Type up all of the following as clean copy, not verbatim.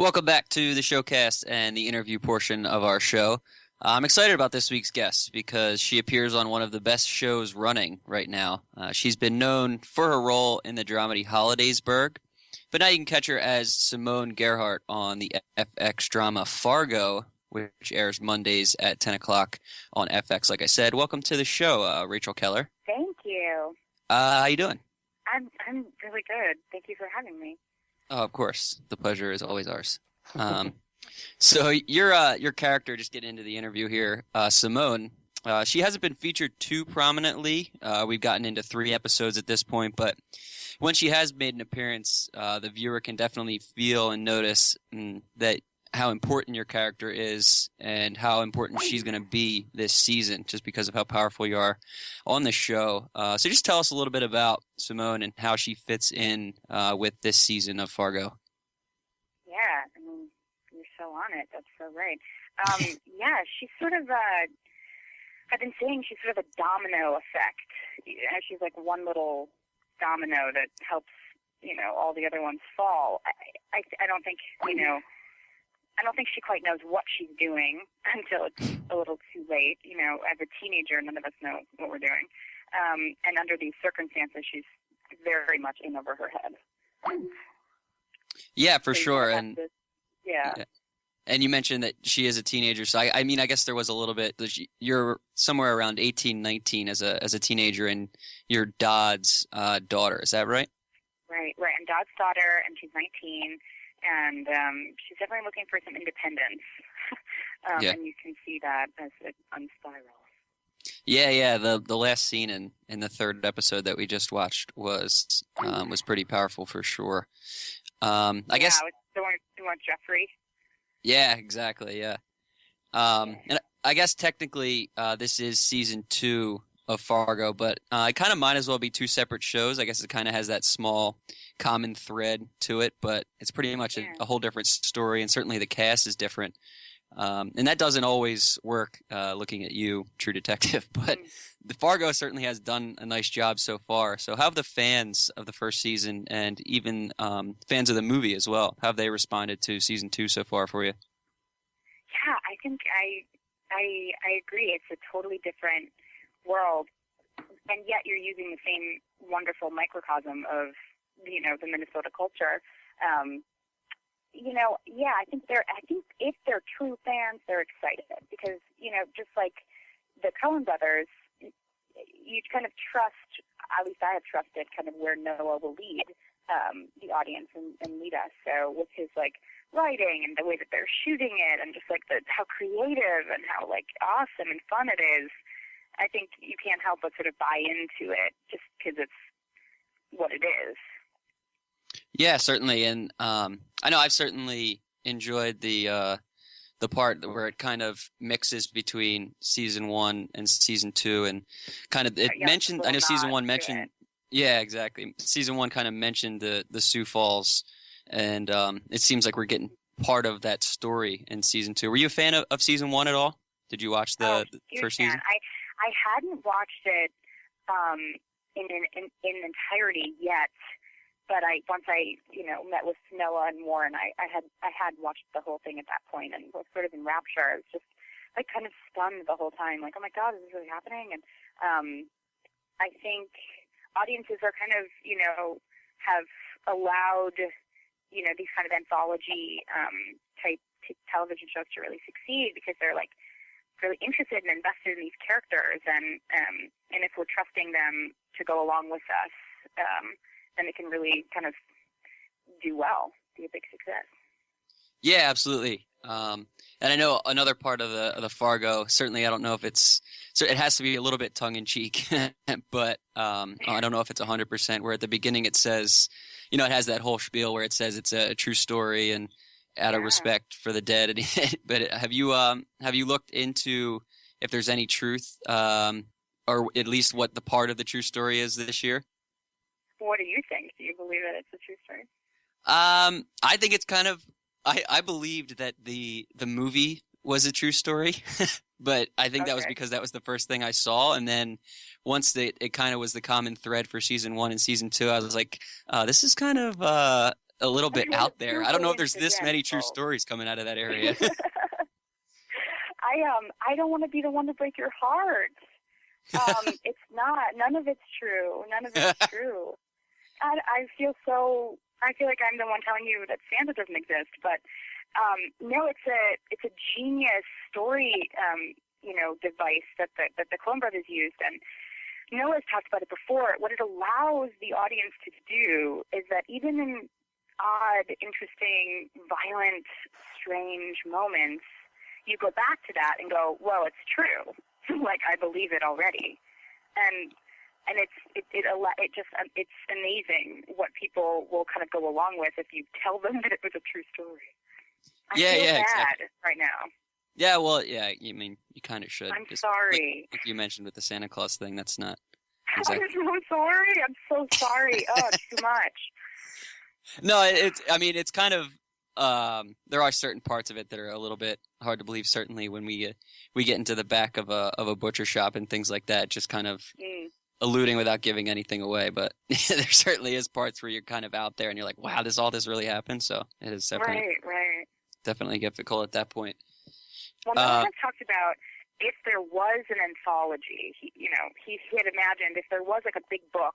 Welcome back to the showcast and the interview portion of our show. I'm excited about this week's guest because she appears on one of the best shows running right now. She's been known for her role in the dramedy Holidaysburg, but now you can catch her as Simone Gerhardt on the FX drama Fargo, which airs Mondays at 10 o'clock on FX. Like I said, welcome to the show, Rachel Keller. Thank you. How you doing? I'm really good. Thank you for having me. Oh, of course. The pleasure is always ours. So your character, just getting into the interview here, Simone, she hasn't been featured too prominently. We've gotten into 3 episodes at this point, but when she has made an appearance, the viewer can definitely feel and notice that how important your character is and how important she's going to be this season, just because of how powerful you are on the show. So just tell us a little bit about Simone and how she fits in with this season of Fargo. Yeah, I mean, you're so on it. That's so right. Yeah, she's sort of I've been saying she's sort of a domino effect. She's like one little domino that helps, all the other ones fall. I don't think, I don't think she quite knows what she's doing until it's a little too late. As a teenager, none of us know what we're doing. And under these circumstances, she's very much in over her head. Yeah, for sure. And yeah. And you mentioned that she is a teenager. So I mean, I guess there was a little bit. You're somewhere around 18, 19 as a teenager, and your Dodd's daughter. Is that right? Right. I'm Dodd's daughter, and she's 19. And she's definitely looking for some independence. Yeah. And you can see that as it unspirals. Yeah. The last scene in the 3rd episode that we just watched was pretty powerful for sure. I guess the one Jeffrey. Yeah, exactly. Yeah. And I guess technically this is season 2 of Fargo, but it kind of might as well be 2 separate shows. I guess it kind of has that small common thread to it, but it's pretty much a whole different story, and certainly the cast is different. And that doesn't always work looking at you, True Detective, but the Fargo certainly has done a nice job so far. So how have the fans of the first season and even fans of the movie as well, how have they responded to season 2 so far for you? Yeah, I think I agree. It's a totally different world, and yet you're using the same wonderful microcosm of the Minnesota culture. I think if they're true fans, they're excited because just like the Coen brothers, you kind of trust. At least I have trusted kind of where Noah will lead the audience and lead us. So with his writing and the way that they're shooting it, and just how creative and how awesome and fun it is. I think you can't help but sort of buy into it just because it's what it is. Yeah, certainly. And I know I've certainly enjoyed the part where it kind of mixes between season 1 and season 2, and kind of mentioned. I know season 1 mentioned. Yeah, exactly. Season 1 kind of mentioned the Sioux Falls, and it seems like we're getting part of that story in season 2. Were you a fan of season 1 at all? Did you watch the first season? I hadn't watched it in entirety yet, but once I met with Noah and Warren, I had watched the whole thing at that point and was sort of in rapture. I was just kind of stunned the whole time, oh my God, is this really happening? And I think audiences are kind of have allowed these kind of anthology type television shows to really succeed because they're really interested and invested in these characters, and if we're trusting them to go along with us, then it can really kind of do well, be a big success. Yeah, absolutely. And I know another part of the Fargo. Certainly, I don't know if it has to be a little bit tongue in cheek, but I don't know if it's 100%. Where at the beginning it says, it has that whole spiel where it says it's a true story and out of respect for the dead. But have you looked into if there's any truth, or at least what the part of the true story is this year? What do you think? Do you believe that it's a true story? I think it's kind of. I believed that the movie was a true story, but I think that was because that was the first thing I saw, and then once it kind of was the common thread for season 1 and season 2, I was like, this is kind of a little bit out there. I don't know if there's this many true coincidental. stories coming out of that area. I don't want to be the one to break your heart. It's not. None of it's true. None of it's true. I feel like I'm the one telling you that Santa doesn't exist, but no, it's a genius story, device that the Coen brothers used, and Noah's talked about it before. What it allows the audience to do is that even in odd, interesting, violent, strange moments, you go back to that and go, well, it's true. Like, I believe it already. And it's amazing what people will kind of go along with if you tell them that it was a true story. I feel bad exactly. right now. Yeah, well, yeah, you mean, you kind of should. I'm sorry. Like you mentioned with the Santa Claus thing, that's not exactly. I'm so sorry. I'm so sorry. Oh, it's too much. No, it's kind of, there are certain parts of it that are a little bit hard to believe, certainly when we get into the back of a butcher shop and things like that, just kind of alluding without giving anything away. But there certainly is parts where you're kind of out there and you're like, wow, all this really happened. So it is definitely difficult at that point. Well, no one has talked about if there was an anthology. He had imagined if there was like a big book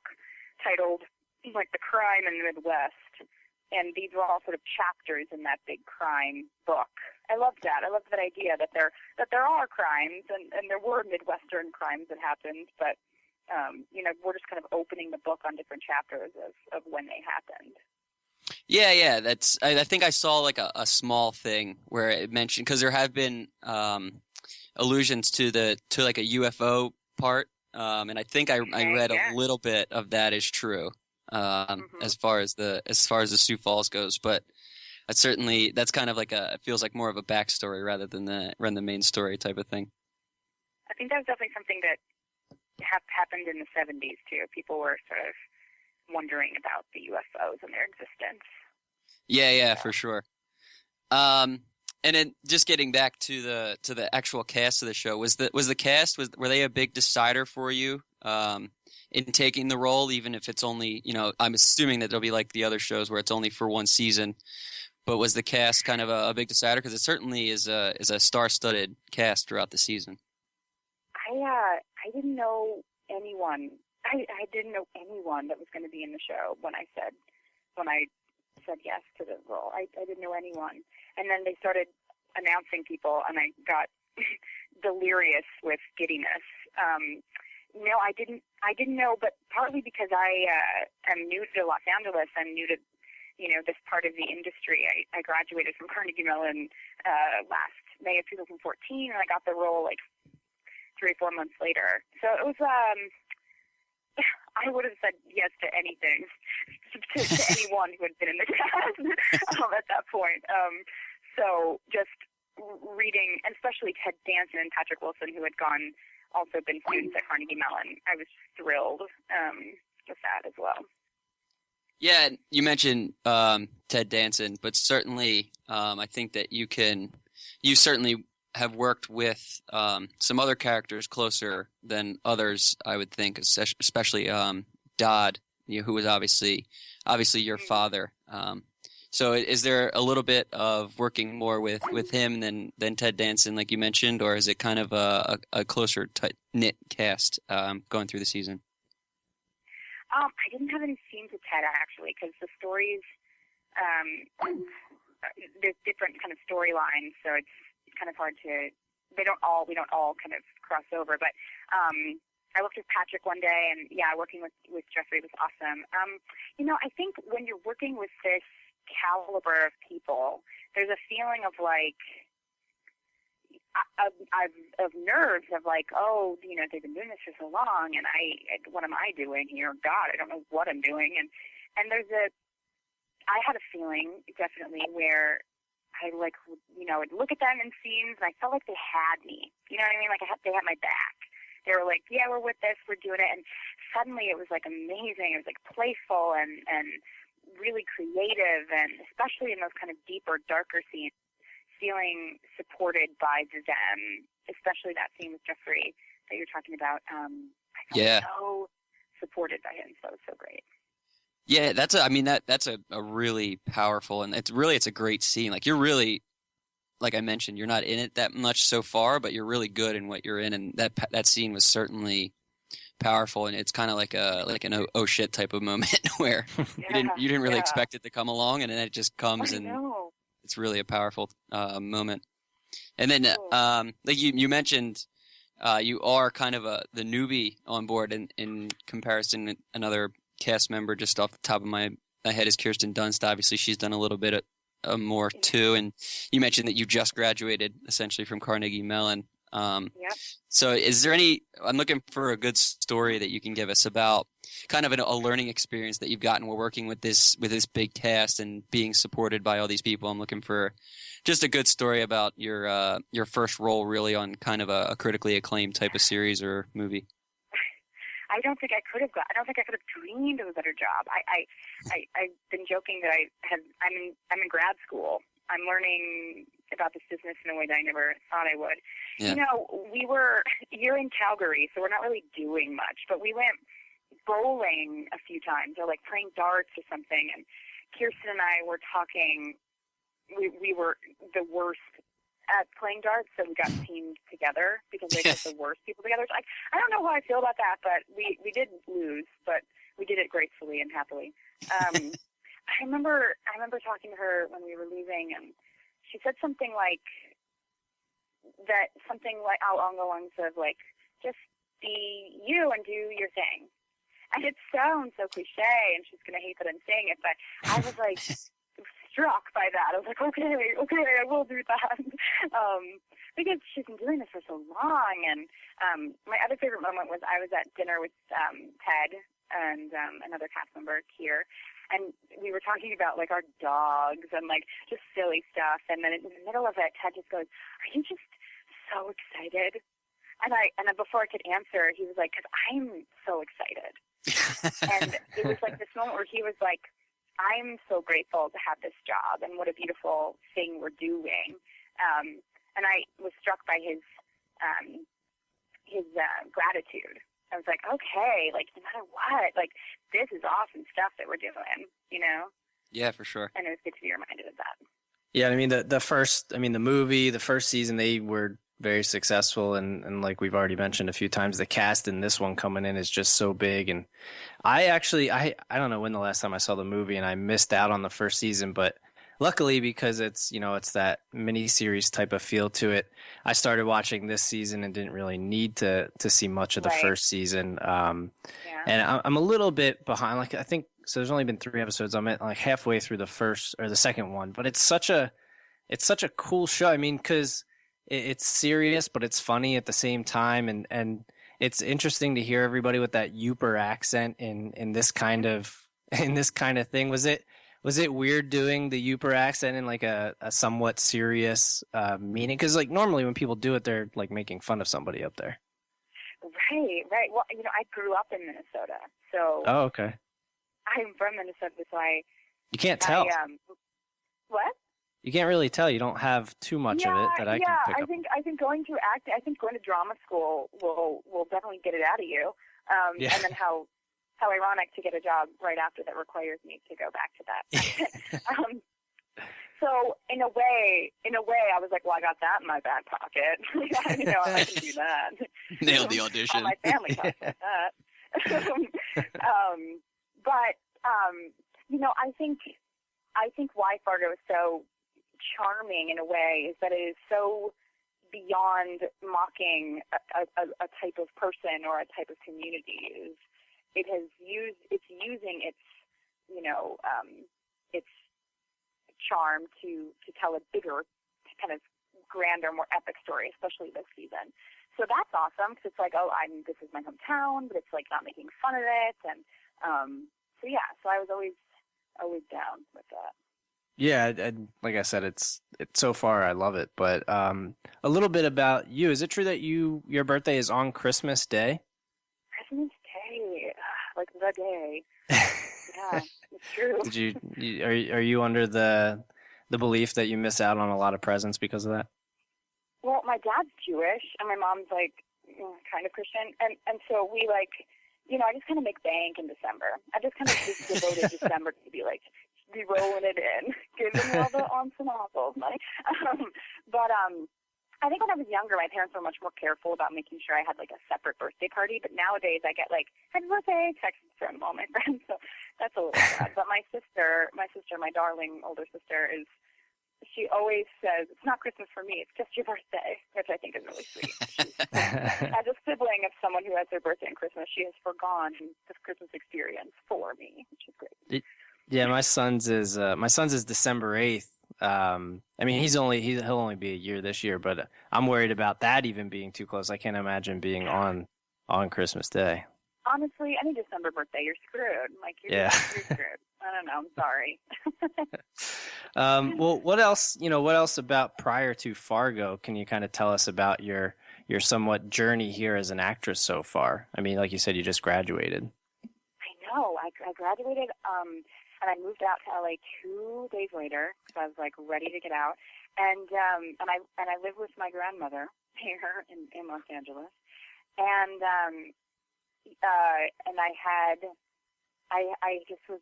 titled like The Crime in the Midwest, and these were all sort of chapters in that big crime book. I love that. I love that idea that there are crimes and there were Midwestern crimes that happened, but we're just kind of opening the book on different chapters of when they happened. Yeah. That's. I think I saw like a small thing where it mentioned, because there have been allusions to like a UFO part, and I think I read a little bit of that is true, as far as the Sioux Falls goes. But that's kind of like it feels like more of a backstory rather than the main story type of thing. I think that was definitely something that happened in the 70s too. People were sort of wondering about the UFOs and their existence. Yeah, for sure. And then just getting back to the actual cast of the show, were they a big decider for you in taking the role, even if it's only, I'm assuming that there'll be like the other shows where it's only for one season, but was the cast kind of a big decider? Because it certainly is a star-studded cast throughout the season. I didn't know anyone. I didn't know anyone that was going to be in the show when I said yes to the role. I didn't know anyone. And then they started announcing people, and I got delirious with giddiness. No, I didn't know, but partly because I am new to Los Angeles and new to this part of the industry. I graduated from Carnegie Mellon last May of 2014, and I got the role like 3 or 4 months later. So it was I would have said yes to anything, to anyone who had been in the cast at that point. So just reading, and especially Ted Danson and Patrick Wilson, who had also been students at Carnegie Mellon, I was thrilled with that as well. Yeah, you mentioned Ted Danson, but certainly I think that you certainly have worked with some other characters closer than others, I would think, especially Dodd, who was obviously your father. So is there a little bit of working more with him than Ted Danson, like you mentioned, or is it kind of a closer knit cast going through the season? I didn't have any scenes with Ted, actually, because the stories, there's different kind of storylines, so it's kind of hard to, we don't all kind of cross over, but I worked with Patrick one day, and working with Jeffrey was awesome. I think when you're working with this caliber of people, there's a feeling of like, of nerves of like, oh, they've been doing this for so long, and what am I doing here? God, I don't know what I'm doing. And I had a feeling definitely where I would look at them in scenes, and I felt like they had me. You know what I mean? Like they had my back. They were like, yeah, we're with this, we're doing it. And suddenly it was like amazing. It was like playful and really creative, and especially in those kind of deeper, darker scenes, feeling supported by them, especially that scene with Jeffrey that you're talking about. I felt so supported by him, so it was so great. Yeah, I mean that's a really powerful, and it's a great scene. Like you're really, like I mentioned, you're not in it that much so far, but you're really good in what you're in, and that scene was certainly powerful, and it's kind of like an oh shit type of moment where Yeah, you didn't really yeah. expect it to come along, and then it just comes, I and know. it's really a powerful moment. And then Cool. like you mentioned, you are kind of the newbie on board in comparison to another cast member. Just off the top of my head is Kirsten Dunst. Obviously, she's done a little bit more Yeah. too. And you mentioned that you just graduated essentially from Carnegie Mellon. Yep. So is there I'm looking for a good story that you can give us about kind of a learning experience that you've gotten while working with this big cast and being supported by all these people. I'm looking for just a good story about your first role really on kind of a critically acclaimed type of series or movie. I don't think I could have I don't think I could have dreamed of a better job. I've been joking that I'm in grad school. I'm learning about this business in a way that I never thought I would. Yeah. You know, you're in Calgary, so we're not really doing much, but we went bowling a few times or like playing darts or something, and Kirsten and I were talking. We were the worst at playing darts, so we got teamed together because they put the worst people together. So I don't know how I feel about that, but we did lose, but we did it gracefully and happily. I remember talking to her when we were leaving, and she said something like along the lines of like, just be you and do your thing. And it sounds so cliche, and she's gonna hate that I'm saying it, but I was like struck by that. I was like, okay, I will do that. Because she's been doing this for so long. And my other favorite moment was I was at dinner with Ted and another cast member, Kier, and we were talking about like our dogs and like just silly stuff. And then in the middle of it, Ted just goes, "Are you just so excited?" And before I could answer, he was like, "Because I'm so excited." And it was like this moment where he was like, "I'm so grateful to have this job, and what a beautiful thing we're doing." And I was struck by his gratitude. I was like, okay, like no matter what, like this is awesome stuff that we're doing, you know? Yeah, for sure. And it was good to be reminded of that. Yeah, I mean the movie, the first season, they were very successful, and like we've already mentioned a few times, the cast in this one coming in is just so big. And I don't know when the last time I saw the movie, and I missed out on the first season, but luckily, because it's that mini series type of feel to it, I started watching this season and didn't really need to see much of the first season. And I'm a little bit behind. Like I think so. There's only been 3 episodes. I'm at like halfway through the first or the second one, but it's such a cool show. I mean, because it's serious, but it's funny at the same time, and it's interesting to hear everybody with that Yooper accent in this kind of thing. Was it weird doing the Yooper accent in like a somewhat serious meaning? Because like normally when people do it, they're like making fun of somebody up there. Right. Well, I grew up in Minnesota, so. Oh, okay. I'm from Minnesota, so You can't tell. What? You can't really tell. You don't have too much of it that I can pick up. I think going to drama school will definitely get it out of you. And then how ironic to get a job right after that requires me to go back to that. So in a way, I was like, well, I got that in my back pocket. I can do that. Nailed the audition. All my family talks like that. But I think why Fargo is so charming in a way is that it is so beyond mocking a type of person or a type of community. It's using its charm to tell a bigger, kind of grander, more epic story, especially this season. So that's awesome because it's like, this is my hometown, but it's like not making fun of it, and so I was always down with that. Yeah, and like I said, it's so far I love it. But a little bit about you. Is it true that your birthday is on Christmas Day? Christmas Day, like the day. Yeah, it's true. Are you under the belief that you miss out on a lot of presents because of that? Well, my dad's Jewish and my mom's like kind of Christian, and so we I just kind of make bank in December. I just kind of just devoted December to be rolling it in, giving all the aunts and uncles money. But I think when I was younger, my parents were much more careful about making sure I had a separate birthday party. But nowadays, I get happy birthday texts from all my friends, so that's a little sad. But my sister, my darling older sister, she always says, it's not Christmas for me, it's just your birthday, which I think is really sweet. As a sibling of someone who has their birthday on Christmas, she has forgone this Christmas experience for me, which is great. Yeah, my son's is December 8th. He'll only be a year this year, but I'm worried about that even being too close. I can't imagine being on Christmas Day. Honestly, any December birthday, you're screwed. You're screwed. I don't know. I'm sorry. Well, what else about prior to Fargo? Can you kind of tell us about your somewhat journey here as an actress so far? I mean, like you said, you just graduated. I know. I graduated, and I moved out to LA 2 days later because I was ready to get out, and I lived with my grandmother here in Los Angeles, and I just was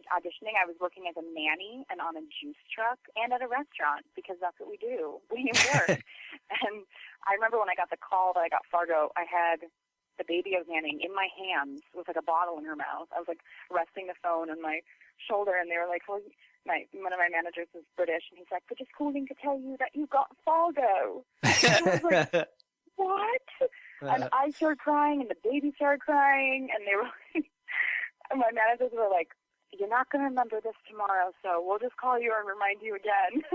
auditioning. I was working as a nanny and on a juice truck and at a restaurant because that's what we do. We work. And I remember when I got the call that I got Fargo, I had the baby I was nannying in my hands with a bottle in her mouth. I was resting the phone on my shoulder, and they were well, one of my managers is British, and he's we're just calling to tell you that you got Fargo. And I was what? And I started crying, and the baby started crying, and they were and my managers were you're not going to remember this tomorrow, so we'll just call you and remind you again.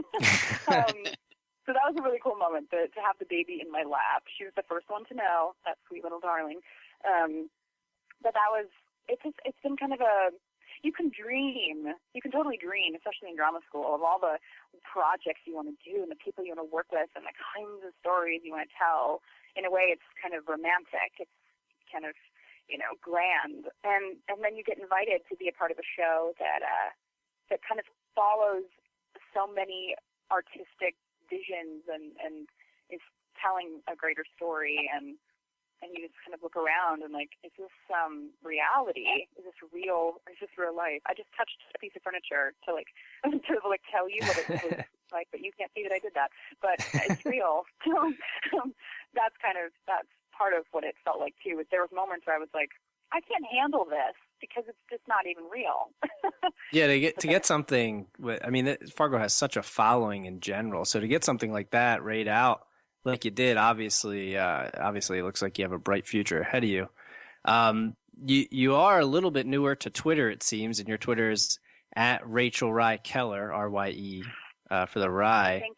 So that was a really cool moment to have the baby in my lap. She was the first one to know, that sweet little darling. But it's been kind of you can totally dream, especially in drama school, of all the projects you want to do and the people you want to work with and the kinds of stories you want to tell. In a way, it's kind of romantic. It's kind of, grand. And then you get invited to be a part of a show that kind of follows so many artistic visions and is telling a greater story. And you just kind of look around and is this reality? Is this real? Is this real life? I just touched a piece of furniture to tell you what it was like, but you can't see that I did that. But it's real. That's part of what it felt like too. There was moments where I was I can't handle this because it's just not even real. Yeah, to get something. Fargo has such a following in general, so to get something like that right out like you did, obviously it looks like you have a bright future ahead of you. You are a little bit newer to Twitter, it seems, and your Twitter is at Rachel Rye Keller, RYE, for the Rye. I think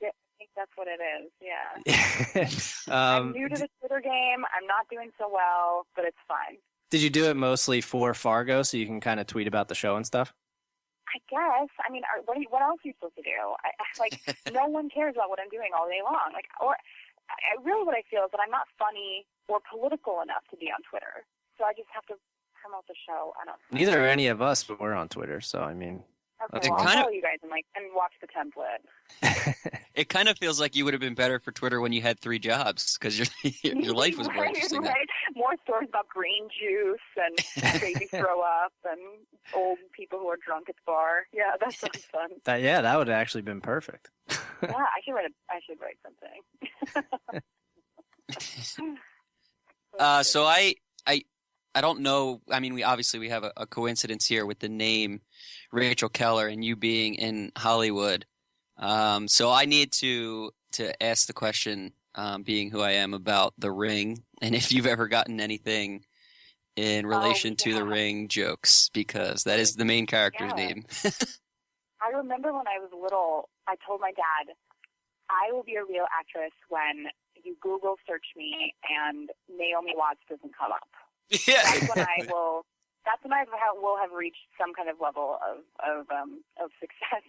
that's what it is, yeah. I'm new to the Twitter game. I'm not doing so well, but it's fine. Did you do it mostly for Fargo so you can kind of tweet about the show and stuff? I guess. What else are you supposed to do? No one cares about what I'm doing all day long. Really what I feel is that I'm not funny or political enough to be on Twitter. So I just have to promote the show. I don't know. Neither are any of us, but we're on Twitter, so Okay, I'll follow you guys and watch the template. It kind of feels like you would have been better for Twitter when you had 3 jobs because your life was more interesting. Right. More stories about green juice and babies throw up and old people who are drunk at the bar. Yeah, that sounds fun. That would have actually been perfect. Yeah, I should write something. So I don't know. We have a coincidence here with the name Rachel Keller and you being in Hollywood. So I need to ask the question, being who I am, about The Ring, and if you've ever gotten anything in relation to The Ring jokes, because that is the main character's name. I remember when I was little, I told my dad, I will be a real actress when you Google search me and Naomi Watts doesn't come up. Yeah. That's when I will have reached some kind of level of success.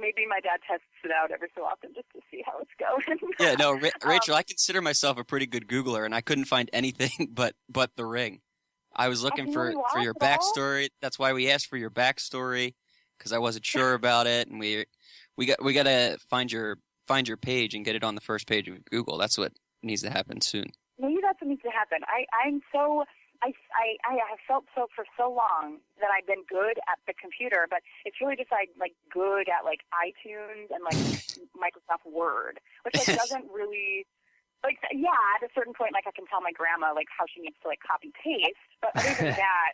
Maybe my dad tests it out every so often just to see how it's going. Yeah, no, Rachel, I consider myself a pretty good Googler, and I couldn't find anything but The Ring. I was looking for your backstory. That's why we asked for your backstory, because I wasn't sure about it, and we got to find your page and get it on the first page of Google. That's what needs to happen soon. maybe that's what needs to happen. I have felt so for so long that I've been good at the computer, but it's really just like good at like iTunes and like Microsoft Word, which like doesn't really like at a certain point like I can tell my grandma like how she needs to like copy paste, but other than that,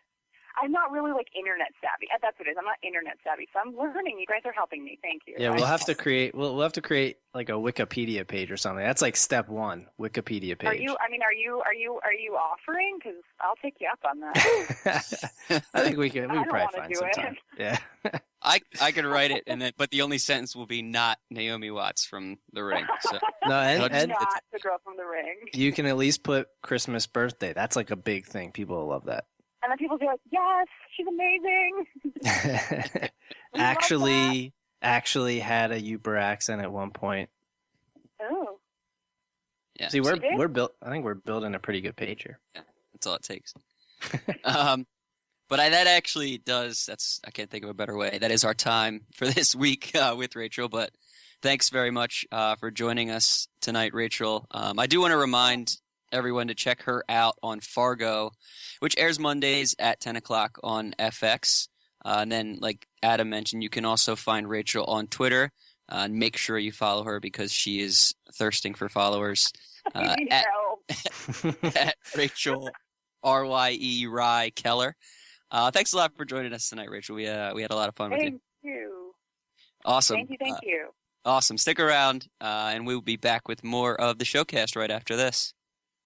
I'm not really like internet savvy. That's what it is. I'm not internet savvy, so I'm learning. You guys are helping me. Thank you. Yeah, we'll have to create like a Wikipedia page or something. That's like step one, Wikipedia page. Are you offering? Because I'll take you up on that. I think we can. We I can don't probably want find to do some it. time. Yeah. I could write it, but the only sentence will be not Naomi Watts from The Ring. So. No, and not the girl from The Ring. You can at least put Christmas birthday. That's like a big thing. People will love that. And then people be like, "Yes, she's amazing." actually had a Uber accent at one point. Oh. Yeah. See, we're built. I think we're building a pretty good page here. Yeah, that's all it takes. But that actually does. I can't think of a better way. That is our time for this week with Rachel. But thanks very much for joining us tonight, Rachel. I do want to remind everyone to check her out on Fargo, which airs Mondays at 10 o'clock on FX. And then, like Adam mentioned, you can also find Rachel on Twitter. And make sure you follow her because she is thirsting for followers. At Rachel Rye Keller. Thanks a lot for joining us tonight, Rachel. We had a lot of fun with you. Thank you. Awesome. Thank you. Awesome. Stick around, and we will be back with more of the Showcast right after this.